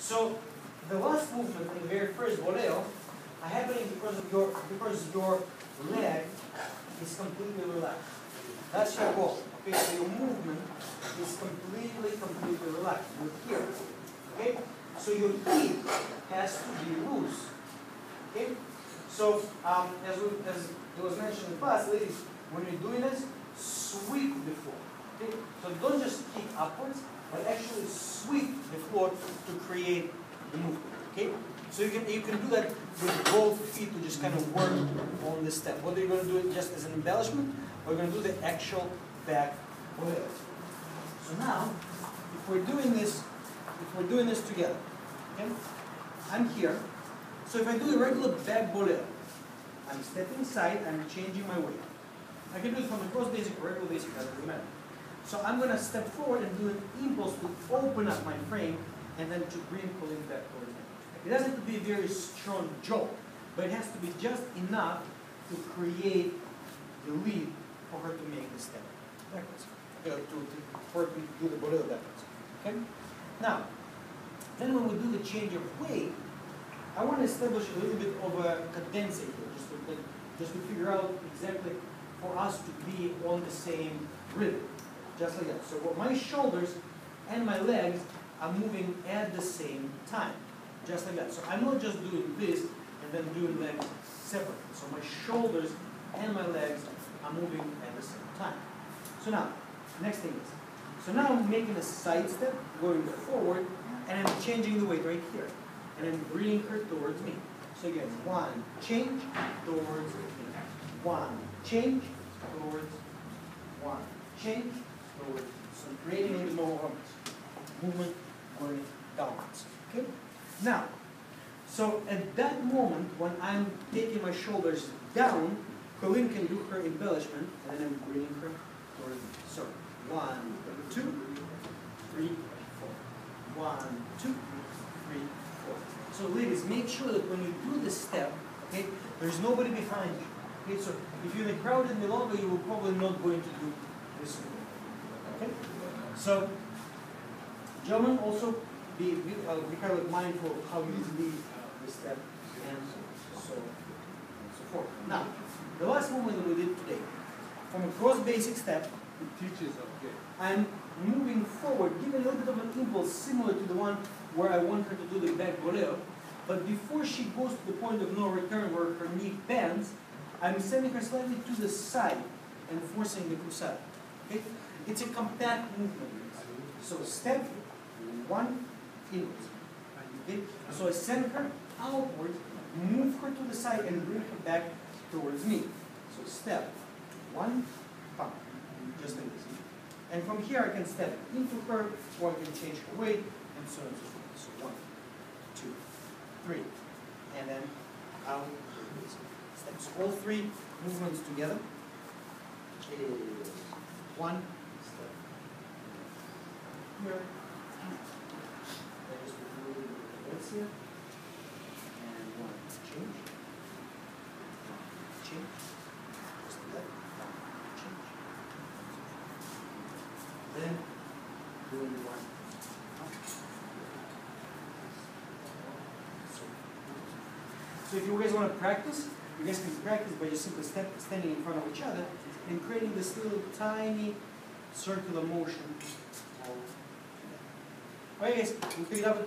So the last movement in the very first voleo are happening because your leg is completely relaxed. That's your goal. Okay, so your movement is completely relaxed. You're here. Okay? So your hip has to be loose. Okay? So as it was mentioned in class, ladies, when you're doing this, sweep the floor. Okay? So don't just kick upwards, but actually sweep the floor to create the movement. Okay? So you can do that with both feet to just kind of work on this step. Whether you're going to do it just as an embellishment or you're going to do the actual back voleo. So now, if we're doing this together, okay? I'm here. So if I do a regular back voleo, I'm stepping aside, I'm changing my weight. I can do it from the cross basic or regular basic, that doesn't matter. So I'm going to step forward and do an impulse to open up my frame and then to bring pulling back towards me. It doesn't have to be a very strong jolt, but it has to be just enough to create the lead for her to make the step backwards. For her to do the voleo backwards. Okay? Now, then when we do the change of weight, I want to establish a little bit of a cadenza here, just to figure out exactly for us to be on the same rhythm. Just like that. So my shoulders and my legs are moving at the same time. Just like that. So I'm not just doing this and then doing legs separately. So my shoulders and my legs are moving at the same time. So now, next thing is, so now I'm making a side step, going forward, and I'm changing the weight right here. And I'm bringing her towards me. So again, one, change, towards me. One, change, towards, one, change, towards. So I'm creating a little more movement going downwards. Okay? Now, so at that moment, when I'm taking my shoulders down, Colleen can do her embellishment, and then I'm bringing her towards me. So, 1, 2, 3, 4. 1, 2, 3, 4. So ladies, make sure that when you do this step, okay, there's nobody behind you. Okay, so if you're in a crowded milonga, you will probably not going to do this movement. Okay? So, gentlemen, also be kind of mindful of how you lead this step and so forth. Now, the last movement that we did today, from a cross basic step, I'm moving forward, giving a little bit of an impulse similar to the one where I want her to do the back voleo. But before she goes to the point of no return where her knee bends, I'm sending her slightly to the side and forcing the cruzada. Okay? It's a compact movement. So step, one, inwards. Okay? So I send her outwards, move her to the side, and bring her back towards me. So step, one, pump, just like this. And from here I can step into her, or I can change her weight, and so on and so forth. So 1, 2, 3, and then out. Steps. All three movements together is one step. Here. There's the movement of the legs here. And one change. One change. Just left. One change. Then doing one. So if you guys want to practice, you guys can practice by just simply standing in front of each other and creating this little tiny circular motion. Alright guys, we'll pick it up.